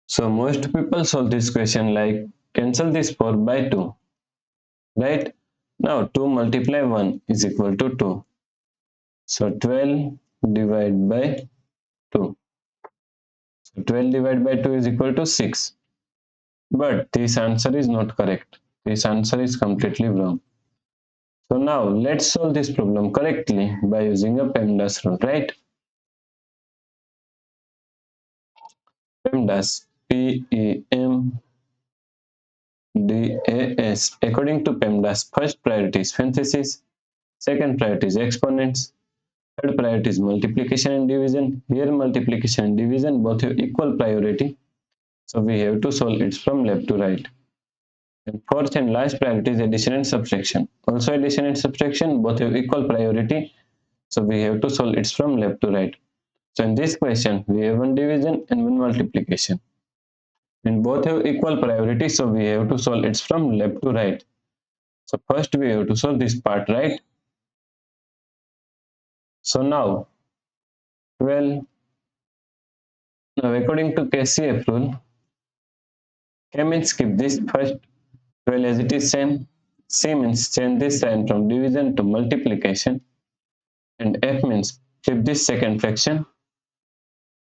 So most people solve this question like cancel this 4 by 2, right? Now 2 multiply 1 is equal to 2. So 12 divided by 2. So 12 divided by 2 is equal to 6. But this answer is not correct. This answer is completely wrong. So now let's solve this problem correctly by using a PEMDAS rule, right? PEMDAS, PEMDAS. According to PEMDAS, first priority is parenthesis, second priority is exponents, third priority is multiplication and division. Here multiplication and division both have equal priority. So we have to solve it from left to right. And fourth and last priority is addition and subtraction. Also addition and subtraction both have equal priority. So we have to solve it from left to right. So in this question, we have one division and one multiplication. And both have equal priority. So we have to solve it from left to right. So first we have to solve this part, right? So now 12. Now according to KCF rule, K means skip this first, 12 as it is same. C means change this sign from division to multiplication. And F means flip this second fraction.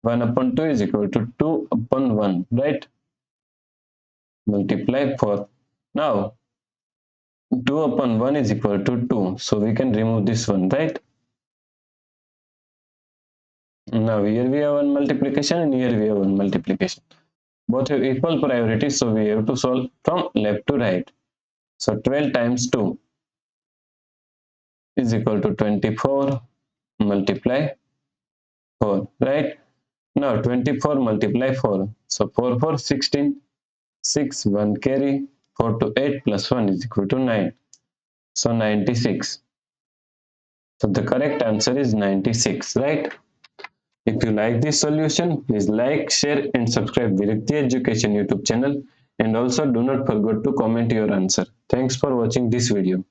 1 upon 2 is equal to 2 upon 1, right? Multiply 4. Now 2 upon 1 is equal to 2. So we can remove this one, right? Now here we have one multiplication and here we have one multiplication. Both have equal priority, so we have to solve from left to right. So 12 times 2 is equal to 24 multiply 4, right? Now 24 multiply 4. So 4 4 16, 6 1 carry, 4 to 8 plus 1 is equal to 9. So 96. So the correct answer is 96, right? If you like this solution, please like, share and subscribe Virakti Education YouTube channel, and also do not forget to comment your answer. Thanks for watching this video.